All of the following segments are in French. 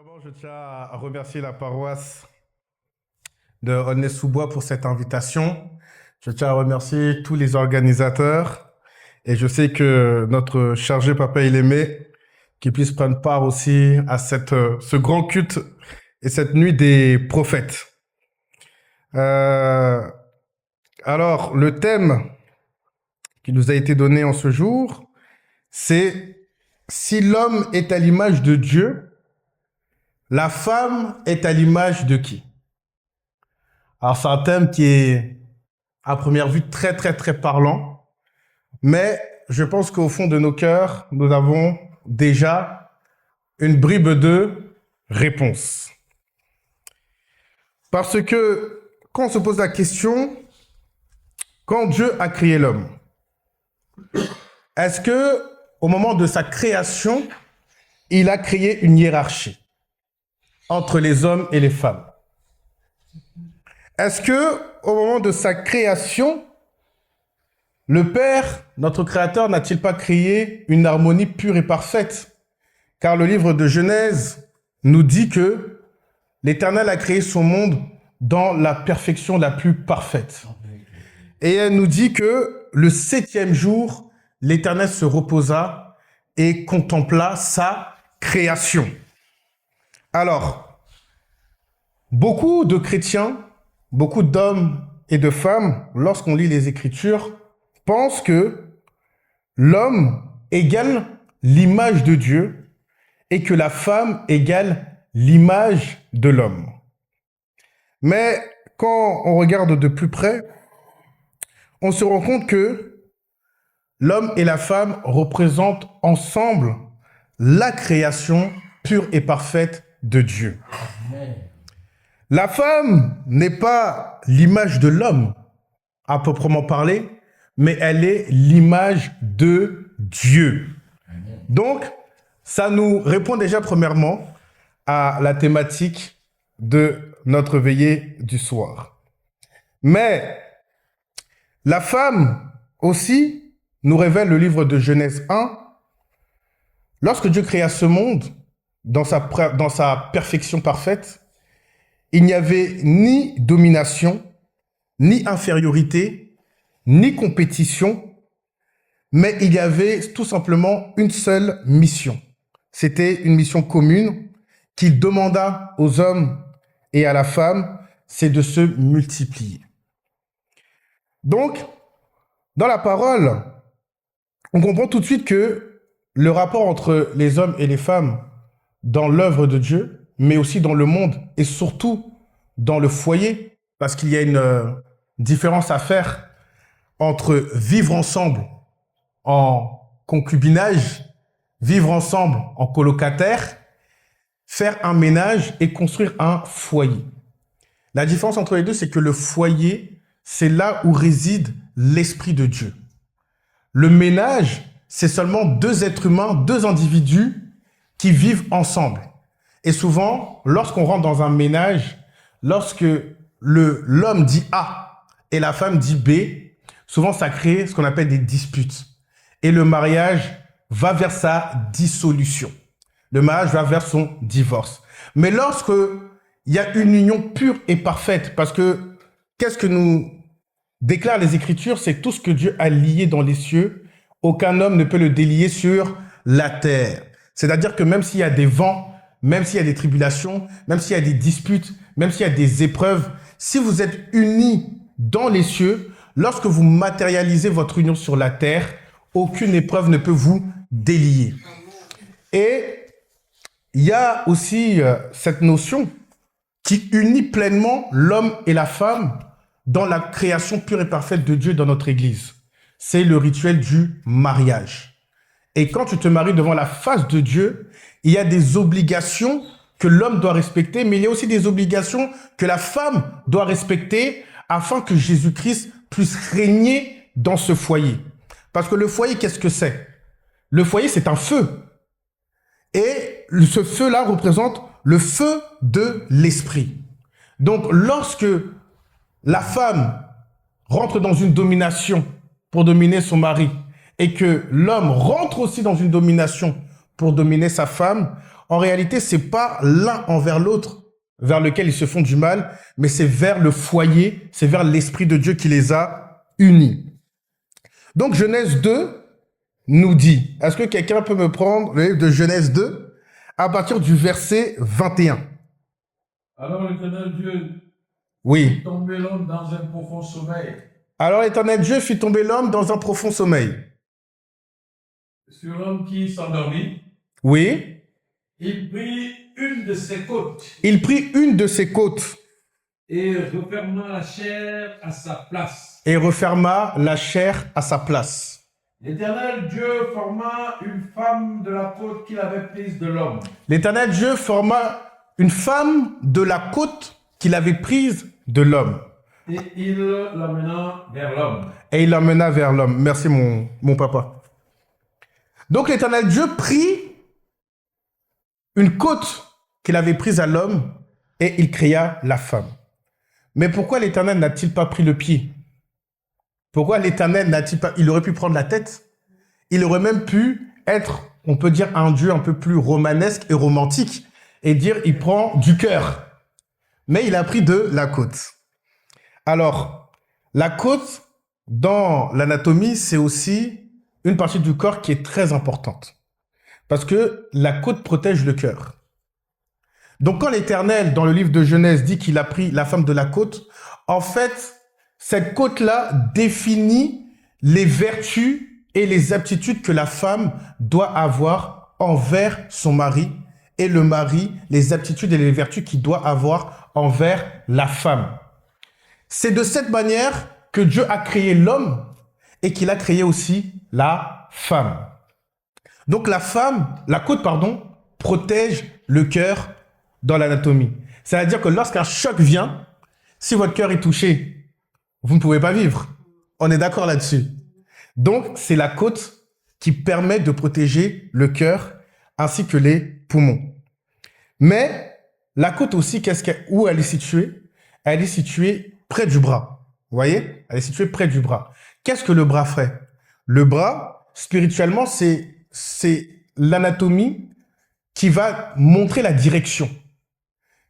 Premièrement, je tiens à remercier la paroisse de Aulnay-sous-Bois pour cette invitation. Je tiens à remercier tous les organisateurs et je sais que notre chargé Papa il aimé qui puisse prendre part aussi à ce grand culte et cette nuit des prophètes. Alors, le thème qui nous a été donné en ce jour, c'est « Si l'homme est à l'image de Dieu, la femme est à l'image de qui ?» Alors, c'est un thème qui est, à première vue, très, très, très parlant. Mais je pense qu'au fond de nos cœurs, nous avons déjà une bribe de réponse. Parce que quand on se pose la question, quand Dieu a créé l'homme, est-ce que au moment de sa création, il a créé une hiérarchie entre les hommes et les femmes? Est-ce que au moment de sa création, le Père, notre Créateur, n'a-t-il pas créé une harmonie pure et parfaite? Car le livre de Genèse nous dit que l'Éternel a créé son monde dans la perfection la plus parfaite. Et elle nous dit que le 7e jour, l'Éternel se reposa et contempla sa création. Alors, beaucoup de chrétiens, beaucoup d'hommes et de femmes, lorsqu'on lit les Écritures, pensent que l'homme égale l'image de Dieu et que la femme égale l'image de l'homme. Mais quand on regarde de plus près, on se rend compte que l'homme et la femme représentent ensemble la création pure et parfaite de Dieu. La femme n'est pas l'image de l'homme, à proprement parler, mais elle est l'image de Dieu. Donc, ça nous répond déjà premièrement à la thématique de notre veillée du soir. Mais la femme aussi nous révèle le livre de Genèse 1. Lorsque Dieu créa ce monde dans sa perfection parfaite, il n'y avait ni domination, ni infériorité, ni compétition, mais il y avait tout simplement une seule mission. C'était une mission commune qu'il demanda aux hommes et à la femme, c'est de se multiplier. Donc, dans la parole, on comprend tout de suite que le rapport entre les hommes et les femmes dans l'œuvre de Dieu, mais aussi dans le monde et surtout dans le foyer, parce qu'il y a une différence à faire entre vivre ensemble en concubinage, vivre ensemble en colocataire, faire un ménage et construire un foyer. La différence entre les deux, c'est que le foyer, c'est là où réside l'Esprit de Dieu. Le ménage, c'est seulement deux êtres humains, deux individus qui vivent ensemble. Et souvent, lorsqu'on rentre dans un ménage, lorsque l'homme dit A et la femme dit B, souvent ça crée ce qu'on appelle des disputes. Et le mariage va vers sa dissolution. Le mariage va vers son divorce. Mais lorsque il y a une union pure et parfaite, parce que qu'est-ce que nous déclarent les Écritures? C'est tout ce que Dieu a lié dans les cieux, aucun homme ne peut le délier sur la terre. C'est-à-dire que même s'il y a des vents, même s'il y a des tribulations, même s'il y a des disputes, même s'il y a des épreuves, si vous êtes unis dans les cieux, lorsque vous matérialisez votre union sur la terre, aucune épreuve ne peut vous délier. Et il y a aussi cette notion qui unit pleinement l'homme et la femme dans la création pure et parfaite de Dieu dans notre Église. C'est le rituel du mariage. Et quand tu te maries devant la face de Dieu, il y a des obligations que l'homme doit respecter, mais il y a aussi des obligations que la femme doit respecter afin que Jésus-Christ puisse régner dans ce foyer. Parce que le foyer, qu'est-ce que c'est? Le foyer, c'est un feu. Et ce feu-là représente le feu de l'esprit. Donc, lorsque la femme rentre dans une domination pour dominer son mari et que l'homme rentre aussi dans une domination pour dominer sa femme, en réalité, c'est pas l'un envers l'autre vers lequel ils se font du mal, mais c'est vers le foyer, c'est vers l'Esprit de Dieu qui les a unis. Donc Genèse 2 nous dit, est-ce que quelqu'un peut me prendre le livre de Genèse 2 à partir du verset 21? Alors l'Éternel Dieu Oui. fit tomber l'homme dans un profond sommeil. Alors l'Éternel Dieu fit tomber l'homme dans un profond sommeil. Sur l'homme qui s'endormit, Oui. il prit une de ses côtes Il prit une de ses côtes et referma la chair à sa place. et referma la chair à sa place. L'Éternel Dieu forma une femme de la côte qu'il avait prise de l'homme. L'Éternel Dieu forma une femme de la côte qu'il avait prise de l'homme. Et il l'amena vers l'homme. Et il l'amena vers l'homme. Merci mon papa. Donc l'Éternel Dieu prit une côte qu'il avait prise à l'homme et il créa la femme. Mais pourquoi l'Éternel n'a-t-il pas pris le pied? Pourquoi l'Éternel n'a-t-il pas... Il aurait pu prendre la tête. Il aurait même pu être, on peut dire, un Dieu un peu plus romanesque et romantique et dire, il prend du cœur. Mais il a pris de la côte. Alors, la côte, dans l'anatomie, c'est aussi une partie du corps qui est très importante. Parce que la côte protège le cœur. Donc, quand l'Éternel, dans le livre de Genèse, dit qu'il a pris la femme de la côte, en fait, cette côte-là définit les vertus et les aptitudes que la femme doit avoir envers son mari, et le mari, les aptitudes et les vertus qu'il doit avoir envers la femme. C'est de cette manière que Dieu a créé l'homme et qu'il a créé aussi la femme. Donc la côte, protège le cœur dans l'anatomie. C'est-à-dire que lorsqu'un choc vient, si votre cœur est touché, vous ne pouvez pas vivre. On est d'accord là-dessus. Donc, c'est la côte qui permet de protéger le cœur ainsi que les poumons. Mais la côte aussi, où elle est située? Elle est située près du bras. Vous voyez? Elle est située près du bras. Qu'est-ce que le bras fait? Le bras, spirituellement, c'est l'anatomie qui va montrer la direction.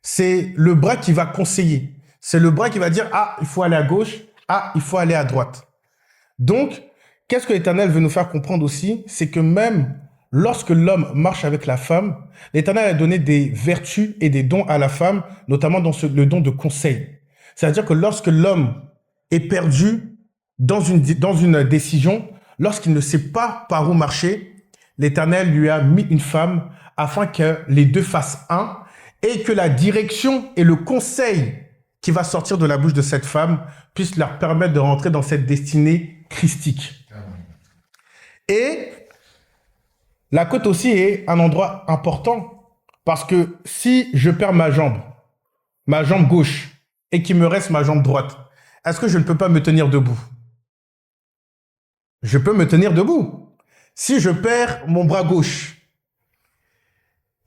C'est le bras qui va conseiller. C'est le bras qui va dire, ah, il faut aller à gauche, ah, il faut aller à droite. Donc, qu'est-ce que l'Éternel veut nous faire comprendre aussi? C'est que même lorsque l'homme marche avec la femme, l'Éternel a donné des vertus et des dons à la femme, notamment le don de conseil. C'est-à-dire que lorsque l'homme est perdu dans une décision, lorsqu'il ne sait pas par où marcher, l'Éternel lui a mis une femme afin que les deux fassent un et que la direction et le conseil qui va sortir de la bouche de cette femme puisse leur permettre de rentrer dans cette destinée christique. Et la côte aussi est un endroit important parce que si je perds ma jambe gauche, et qu'il me reste ma jambe droite, est-ce que je ne peux pas me tenir debout? Je peux me tenir debout. Si je perds mon bras gauche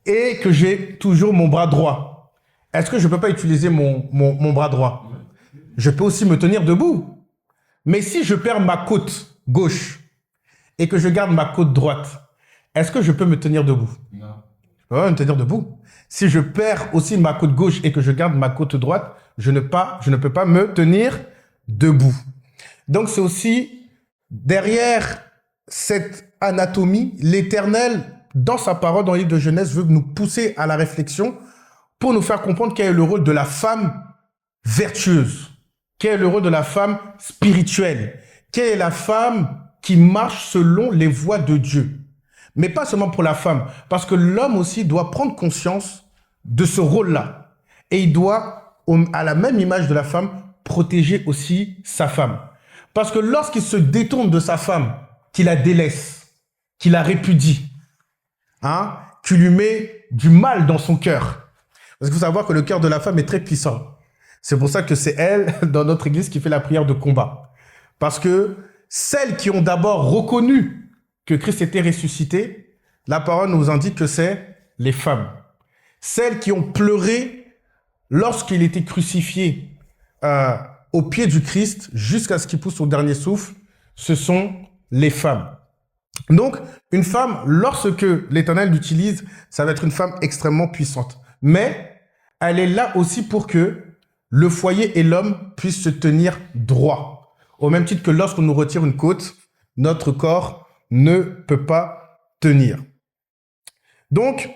et que j'ai toujours mon bras droit, est-ce que je ne peux pas utiliser mon bras droit? Je peux aussi me tenir debout. Mais si je perds ma côte gauche et que je garde ma côte droite, est-ce que je peux me tenir debout? Non. Je peux pas me tenir debout. Si je perds aussi ma côte gauche et que je garde ma côte droite, je ne peux pas me tenir debout. Donc c'est aussi derrière cette anatomie, l'Éternel, dans sa parole, dans le livre de Genèse, veut nous pousser à la réflexion pour nous faire comprendre quel est le rôle de la femme vertueuse, quel est le rôle de la femme spirituelle, quelle est la femme qui marche selon les voies de Dieu. Mais pas seulement pour la femme, parce que l'homme aussi doit prendre conscience de ce rôle-là. Et il doit, à la même image de la femme, protéger aussi sa femme. Parce que lorsqu'il se détourne de sa femme, qu'il la délaisse, qu'il la répudie, qu'il lui met du mal dans son cœur. Parce qu'il faut savoir que le cœur de la femme est très puissant. C'est pour ça que c'est elle, dans notre église, qui fait la prière de combat. Parce que celles qui ont d'abord reconnu que Christ était ressuscité, la parole nous indique que c'est les femmes. Celles qui ont pleuré lorsqu'il était crucifié au pied du Christ, jusqu'à ce qu'il pousse son dernier souffle, ce sont les femmes. Donc, une femme, lorsque l'Éternel l'utilise, ça va être une femme extrêmement puissante. Mais elle est là aussi pour que le foyer et l'homme puissent se tenir droit. Au même titre que lorsqu'on nous retire une côte, notre corps ne peut pas tenir. Donc,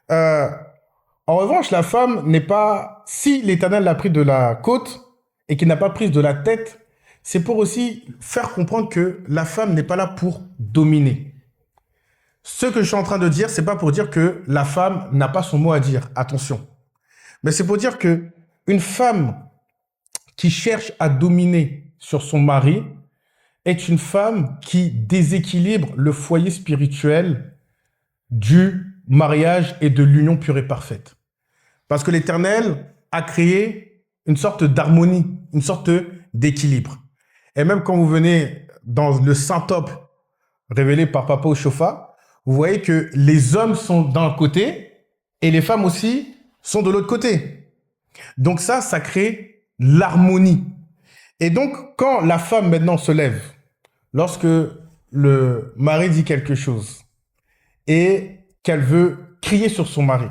en revanche, la femme n'est pas... Si l'Éternel l'a pris de la côte et qu'il n'a pas pris de la tête, c'est pour aussi faire comprendre que la femme n'est pas là pour dominer. Ce que je suis en train de dire, c'est pas pour dire que la femme n'a pas son mot à dire. Attention. Mais c'est pour dire que une femme qui cherche à dominer sur son mari est une femme qui déséquilibre le foyer spirituel du mariage et de l'union pure et parfaite. Parce que l'Éternel a créé une sorte d'harmonie, une sorte d'équilibre. Et même quand vous venez dans le Saint-Top révélé par Papa Oshofa, vous voyez que les hommes sont d'un côté et les femmes aussi sont de l'autre côté. Donc ça crée l'harmonie. Et donc, quand la femme maintenant se lève, lorsque le mari dit quelque chose et qu'elle veut crier sur son mari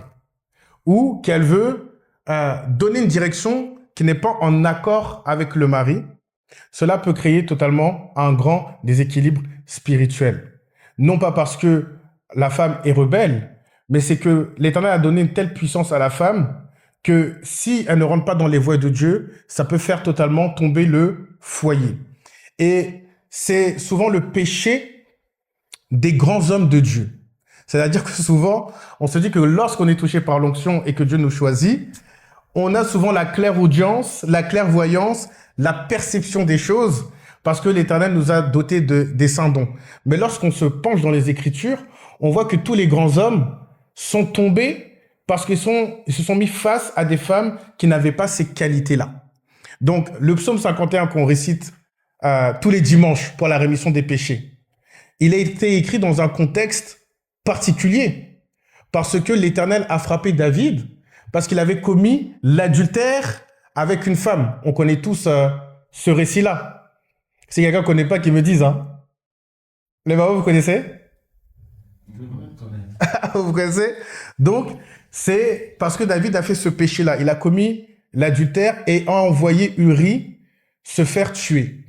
ou qu'elle veut donner une direction qui n'est pas en accord avec le mari, cela peut créer totalement un grand déséquilibre spirituel. Non pas parce que la femme est rebelle, mais c'est que l'Éternel a donné une telle puissance à la femme que si elle ne rentre pas dans les voies de Dieu, ça peut faire totalement tomber le foyer. Et c'est souvent le péché des grands hommes de Dieu. C'est-à-dire que souvent, on se dit que lorsqu'on est touché par l'onction et que Dieu nous choisit, on a souvent la clairaudience, la clairvoyance, la perception des choses, parce que l'Éternel nous a dotés des saints dons. Mais lorsqu'on se penche dans les Écritures, on voit que tous les grands hommes sont tombés parce qu'ils se sont mis face à des femmes qui n'avaient pas ces qualités-là. Donc, le psaume 51 qu'on récite tous les dimanches pour la rémission des péchés, il a été écrit dans un contexte particulier, parce que l'Éternel a frappé David, parce qu'il avait commis l'adultère avec une femme. On connaît tous ce récit-là. Si quelqu'un ne connaît pas, qu'il me dise. Hein. Les mamans, vous connaissez? Vous connaissez? Donc, c'est parce que David a fait ce péché-là. Il a commis l'adultère et a envoyé Uri se faire tuer.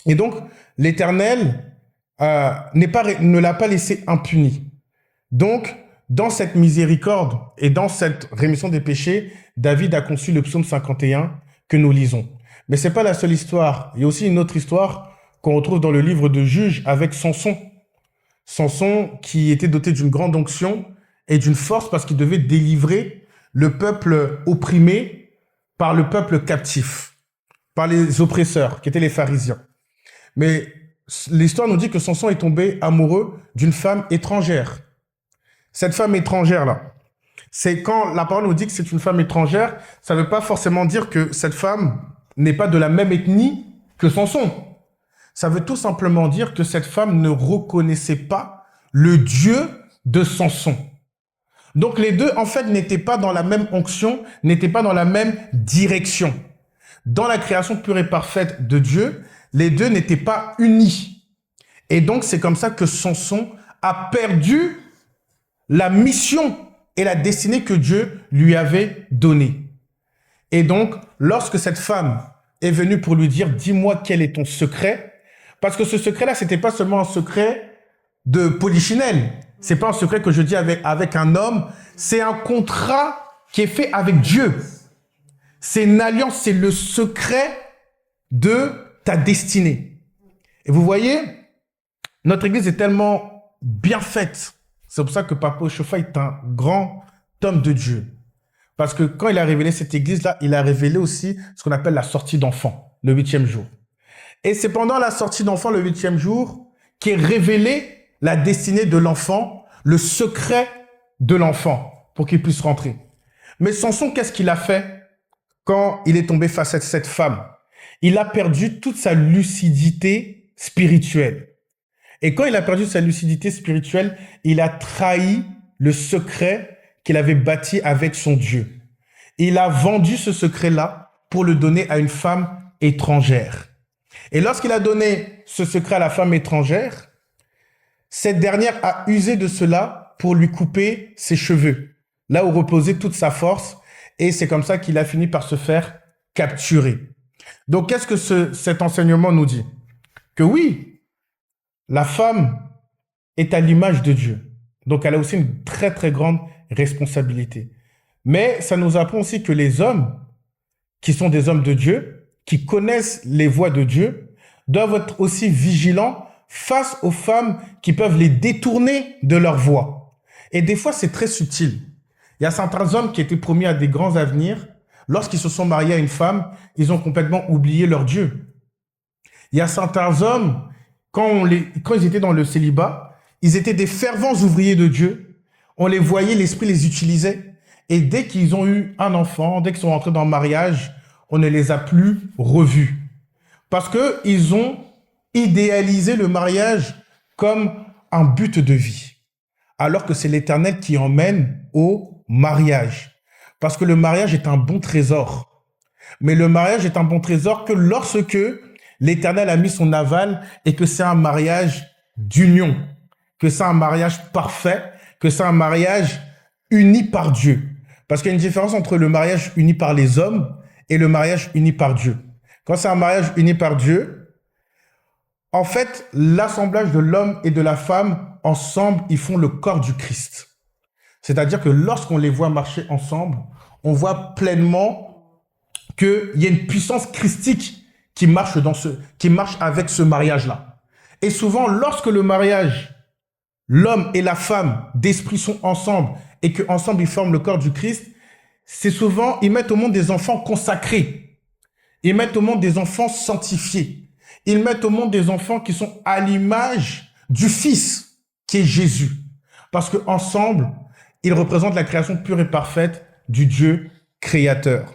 Et donc, l'Éternel ne l'a pas laissé impuni. Donc, dans cette miséricorde et dans cette rémission des péchés, David a conçu le psaume 51 que nous lisons. Mais c'est pas la seule histoire. Il y a aussi une autre histoire qu'on retrouve dans le livre de Juges avec Samson. Samson qui était doté d'une grande onction et d'une force parce qu'il devait délivrer le peuple opprimé par le peuple captif, par les oppresseurs qui étaient les pharisiens. Mais l'histoire nous dit que Samson est tombé amoureux d'une femme étrangère. Cette femme étrangère-là, c'est quand la parole nous dit que c'est une femme étrangère, ça ne veut pas forcément dire que cette femme n'est pas de la même ethnie que Samson. Ça veut tout simplement dire que cette femme ne reconnaissait pas le Dieu de Samson. Donc les deux, en fait, n'étaient pas dans la même onction, n'étaient pas dans la même direction. Dans la création pure et parfaite de Dieu, les deux n'étaient pas unis. Et donc c'est comme ça que Samson a perdu la mission et la destinée que Dieu lui avait donnée. Et donc, lorsque cette femme est venue pour lui dire « Dis-moi quel est ton secret ?» Parce que ce secret-là, c'était pas seulement un secret de polichinelle. C'est pas un secret que je dis avec un homme. C'est un contrat qui est fait avec Dieu. C'est une alliance, c'est le secret de ta destinée. Et vous voyez, notre église est tellement bien faite. C'est pour ça que Papa Oshofa est un grand homme de Dieu. Parce que quand il a révélé cette église-là, il a révélé aussi ce qu'on appelle la sortie d'enfant, le 8e jour. Et c'est pendant la sortie d'enfant, le 8e jour, qu'est révélée la destinée de l'enfant, le secret de l'enfant, pour qu'il puisse rentrer. Mais Samson, qu'est-ce qu'il a fait quand il est tombé face à cette femme? Il a perdu toute sa lucidité spirituelle. Et quand il a perdu sa lucidité spirituelle, il a trahi le secret qu'il avait bâti avec son Dieu. Il a vendu ce secret-là pour le donner à une femme étrangère. Et lorsqu'il a donné ce secret à la femme étrangère, cette dernière a usé de cela pour lui couper ses cheveux, là où reposait toute sa force, et c'est comme ça qu'il a fini par se faire capturer. Donc, qu'est-ce que cet enseignement nous dit? Que oui, la femme est à l'image de Dieu. Donc, elle a aussi une très, très grande responsabilité. Mais ça nous apprend aussi que les hommes, qui sont des hommes de Dieu, qui connaissent les voies de Dieu, doivent être aussi vigilants face aux femmes qui peuvent les détourner de leur voie. Et des fois, c'est très subtil. Il y a certains hommes qui étaient promis à des grands avenirs. Lorsqu'ils se sont mariés à une femme, ils ont complètement oublié leur Dieu. Il y a certains hommes, quand ils étaient dans le célibat, ils étaient des fervents ouvriers de Dieu. On les voyait, l'esprit les utilisait. Et dès qu'ils ont eu un enfant, dès qu'ils sont rentrés dans le mariage, on ne les a plus revus. Parce qu'ils ont idéalisé le mariage comme un but de vie. Alors que c'est l'Éternel qui emmène au mariage. Parce que le mariage est un bon trésor. Mais le mariage est un bon trésor que lorsque l'Éternel a mis son aval et que c'est un mariage d'union, que c'est un mariage parfait, que c'est un mariage uni par Dieu. Parce qu'il y a une différence entre le mariage uni par les hommes et le mariage uni par Dieu. Quand c'est un mariage uni par Dieu, en fait, l'assemblage de l'homme et de la femme, ensemble, ils font le corps du Christ. C'est-à-dire que lorsqu'on les voit marcher ensemble, on voit pleinement qu'il y a une puissance christique qui marche avec ce mariage-là. Et souvent, lorsque le mariage, l'homme et la femme d'esprit sont ensemble et qu'ensemble ils forment le corps du Christ, c'est souvent, ils mettent au monde des enfants consacrés. Ils mettent au monde des enfants sanctifiés. Ils mettent au monde des enfants qui sont à l'image du Fils, qui est Jésus. Parce qu'ensemble, ils représentent la création pure et parfaite du Dieu créateur.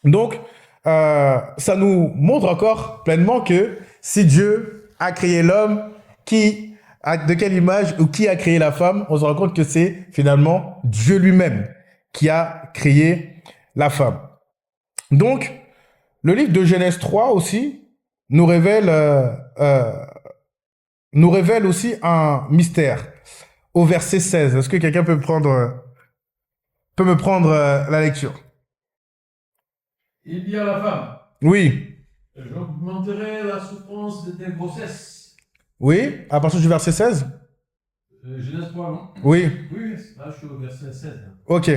Donc, ça nous montre encore pleinement que si Dieu a créé l'homme, de quelle image ou qui a créé la femme, on se rend compte que c'est finalement Dieu lui-même qui a créé la femme. Donc, le livre de Genèse 3 aussi nous révèle aussi un mystère au verset 16. Est-ce que quelqu'un peut me prendre la lecture? Il dit à la femme, Oui. j'augmenterai la souffrance de tes grossesses. Oui, à partir du verset 16? Genèse 3, non? Oui. Oui, là je suis au verset 16. Ok.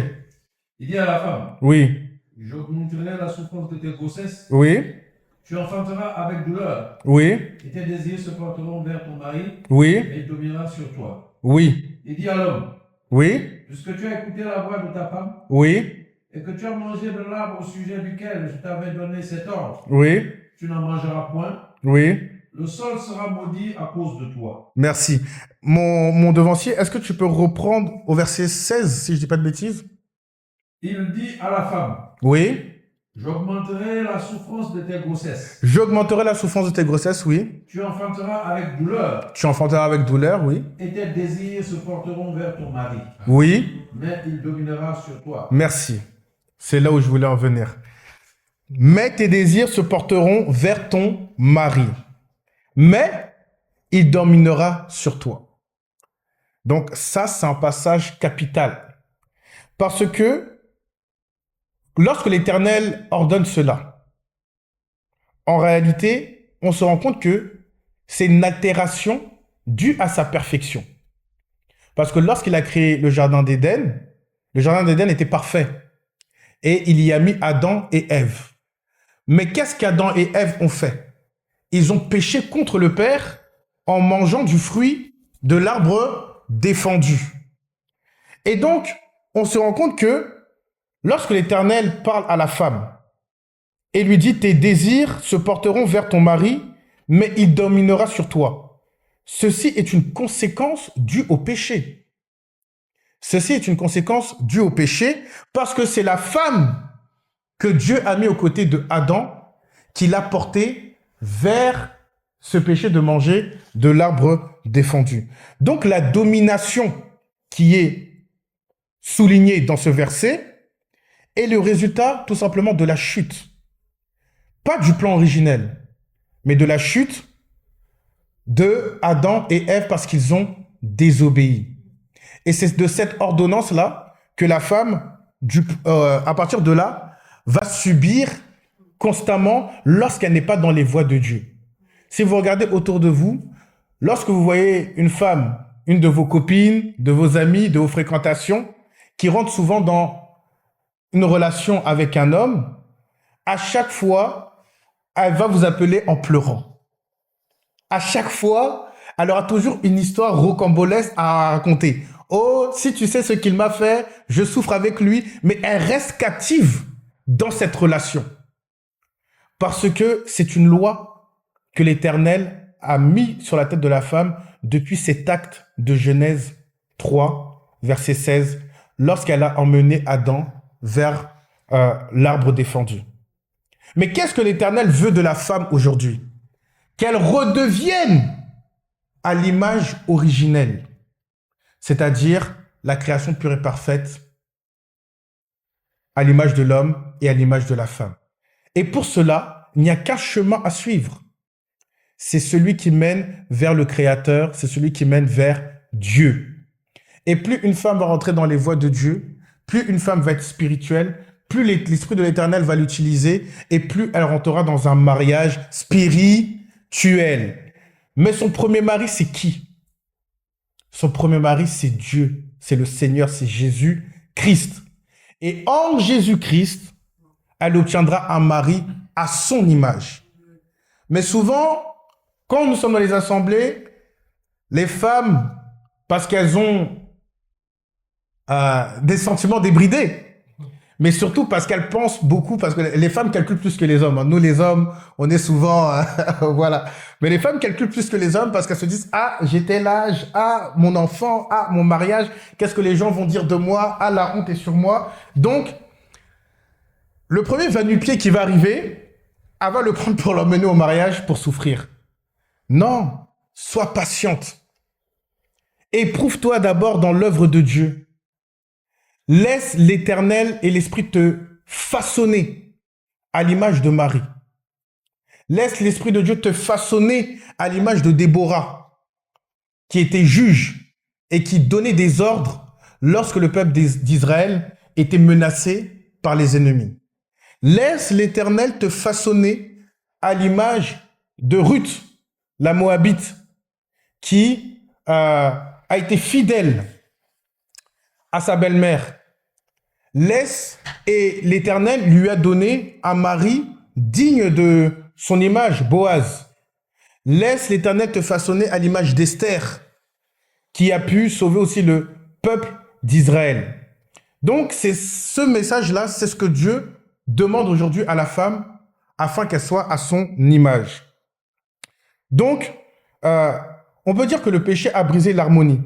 Il dit à la femme, Oui. j'augmenterai la souffrance de tes grossesses. Oui. Tu enfanteras avec douleur. Oui. Et tes désirs se porteront vers ton mari. Oui. Mais il dominera sur toi. Oui. Il dit à l'homme, Oui. puisque tu as écouté la voix de ta femme, Oui. et que tu as mangé de l'arbre au sujet duquel je t'avais donné cet ordre, Oui. tu n'en mangeras point. Oui. Le sol sera maudit à cause de toi. Merci. Mon devancier, est-ce que tu peux reprendre au verset 16, si je dis pas de bêtises? Il dit à la femme, Oui. j'augmenterai la souffrance de tes grossesses. J'augmenterai la souffrance de tes grossesses, oui. Tu enfanteras avec douleur. Tu enfanteras avec douleur, oui. Et tes désirs se porteront vers ton mari. Oui. Mais il dominera sur toi. Merci. C'est là où je voulais en venir. Mais tes désirs se porteront vers ton mari. Mais il dominera sur toi. Donc ça, c'est un passage capital. Parce que lorsque l'Éternel ordonne cela, en réalité, on se rend compte que c'est une altération due à sa perfection. Parce que lorsqu'il a créé le jardin d'Éden était parfait. Et il y a mis Adam et Ève. Mais qu'est-ce qu'Adam et Ève ont fait? Ils ont péché contre le Père en mangeant du fruit de l'arbre défendu. Et donc, on se rend compte que lorsque l'Éternel parle à la femme et lui dit « Tes désirs se porteront vers ton mari, mais il dominera sur toi », ceci est une conséquence due au péché. Ceci est une conséquence due au péché parce que c'est la femme que Dieu a mis aux côtés de Adam qui l'a porté vers ce péché de manger de l'arbre défendu. Donc la domination qui est soulignée dans ce verset est le résultat tout simplement de la chute. Pas du plan originel, mais de la chute de Adam et Ève parce qu'ils ont désobéit. Et c'est de cette ordonnance-là que la femme, à partir de là, va subir constamment lorsqu'elle n'est pas dans les voies de Dieu. Si vous regardez autour de vous, lorsque vous voyez une femme, une de vos copines, de vos amis, de vos fréquentations, qui rentre souvent dans une relation avec un homme, à chaque fois, elle va vous appeler en pleurant. À chaque fois, elle aura toujours une histoire rocambolesque à raconter. Oh, si tu sais ce qu'il m'a fait, je souffre avec lui, mais elle reste captive dans cette relation. Parce que c'est une loi que l'Éternel a mis sur la tête de la femme depuis cet acte de Genèse 3, verset 16, lorsqu'elle a emmené Adam vers l'arbre défendu. Mais qu'est-ce que l'Éternel veut de la femme aujourd'hui? Qu'elle redevienne à l'image originelle, c'est-à-dire la création pure et parfaite, à l'image de l'homme et à l'image de la femme. Et pour cela, il n'y a qu'un chemin à suivre. C'est celui qui mène vers le Créateur, c'est celui qui mène vers Dieu. Et plus une femme va rentrer dans les voies de Dieu, plus une femme va être spirituelle, plus l'Esprit de l'Éternel va l'utiliser, et plus elle rentrera dans un mariage spirituel. Mais son premier mari, c'est qui? Son premier mari, c'est Dieu, c'est le Seigneur, c'est Jésus-Christ. Et en Jésus-Christ, elle obtiendra un mari à son image. Mais souvent, quand nous sommes dans les assemblées, les femmes, parce qu'elles ont des sentiments débridés, mais surtout parce qu'elles pensent beaucoup, parce que les femmes calculent plus que les hommes. Nous, les hommes, on est souvent... voilà. Mais les femmes calculent plus que les hommes parce qu'elles se disent « Ah, j'ai tel âge. Ah, mon enfant. Ah, mon mariage. Qu'est-ce que les gens vont dire de moi? Ah, la honte est sur moi. » Donc, le premier va-nu-pied qui va arriver, elle va le prendre pour l'emmener au mariage pour souffrir. Non, sois patiente. Éprouve-toi d'abord dans l'œuvre de Dieu. Laisse l'Éternel et l'Esprit te façonner à l'image de Marie. Laisse l'Esprit de Dieu te façonner à l'image de Déborah, qui était juge et qui donnait des ordres lorsque le peuple d'Israël était menacé par les ennemis. Laisse l'Éternel te façonner à l'image de Ruth, la Moabite, qui a été fidèle à sa belle-mère. Et l'Éternel lui a donné un mari digne de son image, Boaz. Laisse l'Éternel te façonner à l'image d'Esther, qui a pu sauver aussi le peuple d'Israël. Donc, c'est ce message-là, c'est ce que Dieu demande aujourd'hui à la femme, afin qu'elle soit à son image. Donc, on peut dire que le péché a brisé l'harmonie,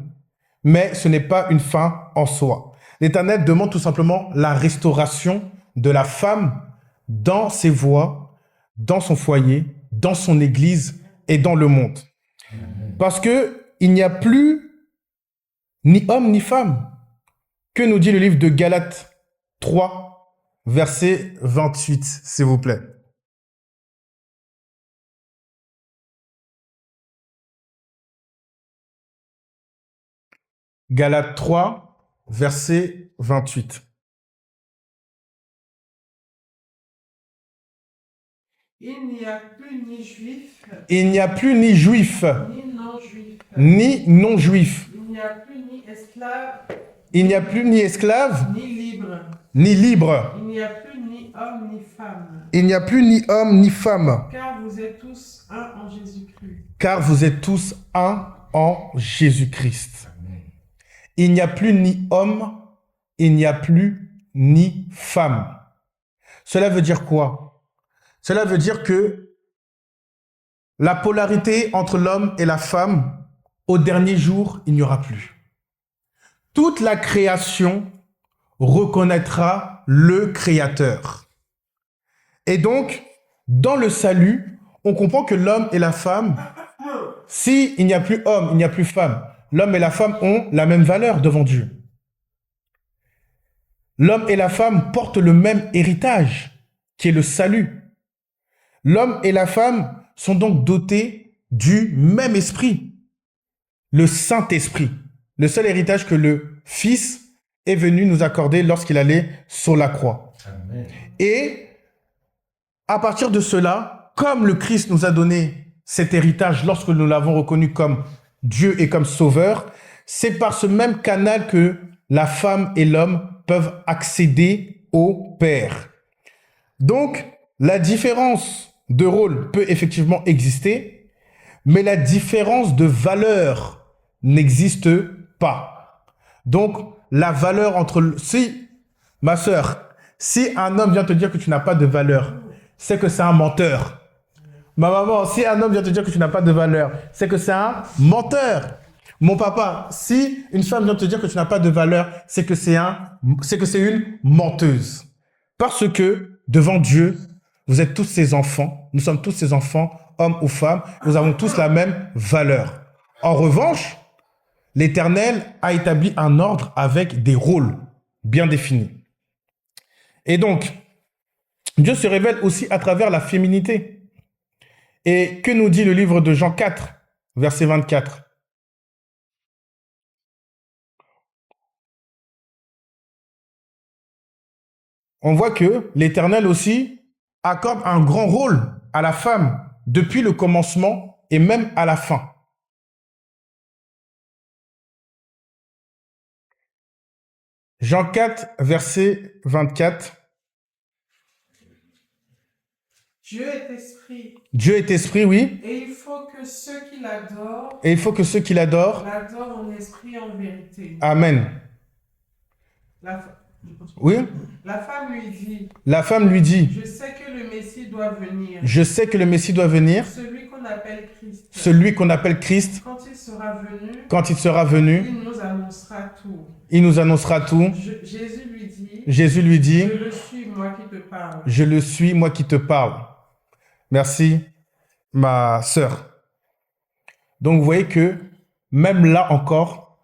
mais ce n'est pas une fin en soi. L'Éternel demande tout simplement la restauration de la femme dans ses voies, dans son foyer, dans son église et dans le monde. Parce que il n'y a plus ni homme ni femme. Que nous dit le livre de Galates 3, verset 28, s'il vous plaît. Galates 3, verset 28. Il n'y a plus ni juif, Il n'y a plus ni juif, ni non-juif. ni non-juif. Il n'y a plus ni esclave, Il n'y a plus ni esclave, ni libre. ni libre. Il n'y a plus ni homme ni femme. Il n'y a plus ni homme ni femme, Car vous êtes tous un en Jésus-Christ. car vous êtes tous un en Jésus-Christ. Il n'y a plus ni homme, il n'y a plus ni femme. Cela veut dire quoi? Cela veut dire que la polarité entre l'homme et la femme, au dernier jour, il n'y aura plus. Toute la création reconnaîtra le Créateur. Et donc, dans le salut, on comprend que l'homme et la femme, s'il n'y a plus homme, il n'y a plus femme, l'homme et la femme ont la même valeur devant Dieu. L'homme et la femme portent le même héritage, qui est le salut. L'homme et la femme sont donc dotés du même esprit. le Saint-Esprit, le seul héritage que le Fils est venu nous accorder lorsqu'il allait sur la croix. Amen. Et à partir de cela, comme le Christ nous a donné cet héritage lorsque nous l'avons reconnu comme Dieu et comme Sauveur, c'est par ce même canal que la femme et l'homme peuvent accéder au Père. Donc, la différence de rôle peut effectivement exister, mais la différence de valeur n'existe pas. Donc, la valeur entre... Si, ma sœur, si un homme vient te dire que tu n'as pas de valeur, c'est que c'est un menteur. Ma maman, si un homme vient te dire que tu n'as pas de valeur, c'est que c'est un menteur. Mon papa, si une femme vient te dire que tu n'as pas de valeur, c'est que c'est une menteuse. Parce que, devant Dieu, vous êtes tous ses enfants, nous sommes tous ses enfants, hommes ou femmes, nous avons tous la même valeur. En revanche, l'Éternel a établi un ordre avec des rôles bien définis. Et donc, Dieu se révèle aussi à travers la féminité. Et que nous dit le livre de Jean 4, verset 24 ? On voit que l'Éternel aussi accorde un grand rôle à la femme depuis le commencement et même à la fin. Jean 4, verset 24. Dieu est esprit. Dieu est esprit, oui. Et il faut que ceux qui l'adorent Et il faut que ceux qui l'adorent, l'adorent en esprit et en vérité. amen. Oui. La femme lui dit, La femme lui dit, je sais que le Messie doit venir. je sais que le Messie doit venir, Celui qu'on appelle Christ. celui qu'on appelle Christ, Quand il sera venu, quand il sera venu, il nous annoncera tout. il nous annoncera tout. Jésus lui dit, Jésus lui dit, je le suis, moi qui te parle. je le suis, moi qui te parle. Merci, ma sœur. Donc, vous voyez que même là encore,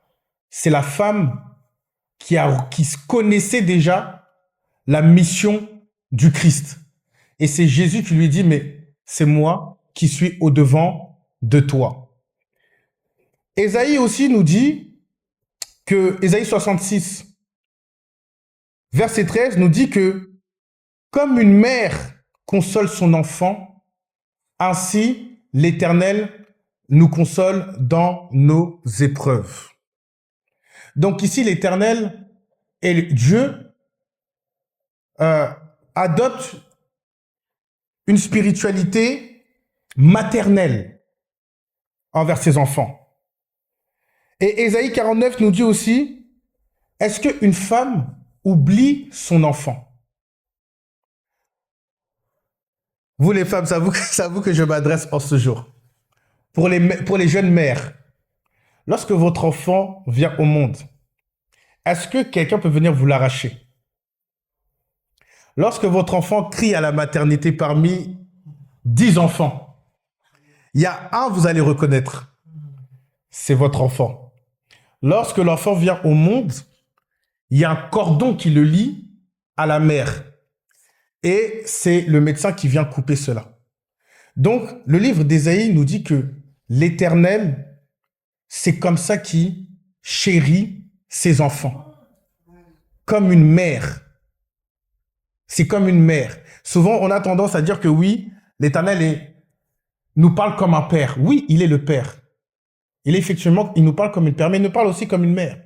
c'est la femme qui connaissait déjà la mission du Christ. Et c'est Jésus qui lui dit, mais c'est moi qui suis au-devant de toi. Ésaïe aussi nous dit que, Ésaïe 66, verset 13, nous dit que comme une mère console son enfant, ainsi l'Éternel nous console dans nos épreuves. Donc ici, l'Éternel et Dieu adoptent une spiritualité maternelle envers ses enfants. Et Ésaïe 49 nous dit aussi, est-ce qu'une femme oublie son enfant? Vous les femmes, c'est à vous que je m'adresse en ce jour. Pour les jeunes mères, lorsque votre enfant vient au monde, est-ce que quelqu'un peut venir vous l'arracher? Lorsque votre enfant crie à la maternité parmi 10 enfants, il y a un, vous allez reconnaître, c'est votre enfant. Lorsque l'enfant vient au monde, il y a un cordon qui le lie à la mère. Et c'est le médecin qui vient couper cela. Donc, le livre d'Ésaïe nous dit que l'Éternel, c'est comme ça qu'il chérit ses enfants. Comme une mère. C'est comme une mère. Souvent, on a tendance à dire que oui, l'Éternel nous parle comme un père. Oui, il est le père. Il nous parle comme une père, mais il nous parle aussi comme une mère.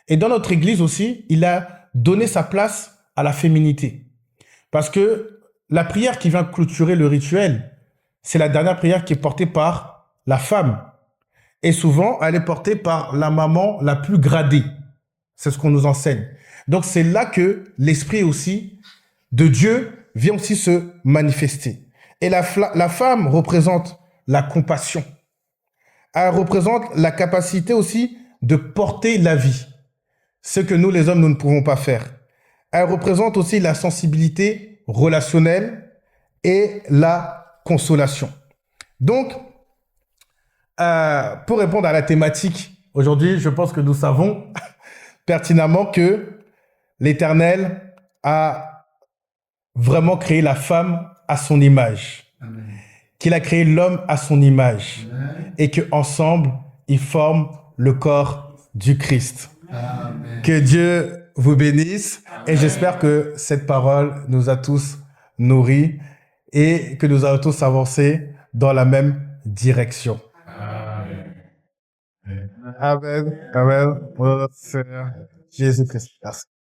Et dans notre église aussi, il a donné sa place à la féminité. Parce que la prière qui vient clôturer le rituel, c'est la dernière prière qui est portée par la femme. Et souvent, elle est portée par la maman la plus gradée. C'est ce qu'on nous enseigne. Donc, c'est là que l'esprit aussi de Dieu vient aussi se manifester. Et la femme représente la compassion. Elle représente la capacité aussi de porter la vie. Ce que nous, les hommes, nous ne pouvons pas faire. Elle représente aussi la sensibilité relationnelle et la consolation. Donc, pour répondre à la thématique, aujourd'hui, je pense que nous savons pertinemment que l'Éternel a vraiment créé la femme à son image. Amen. Qu'il a créé l'homme à son image. Amen. Et qu'ensemble, ils forment le corps du Christ. Amen. Que Dieu vous bénisse et j'espère que cette parole nous a tous nourris et que nous allons tous avancer dans la même direction. Amen. Amen. Mon Seigneur Jésus-Christ. Merci.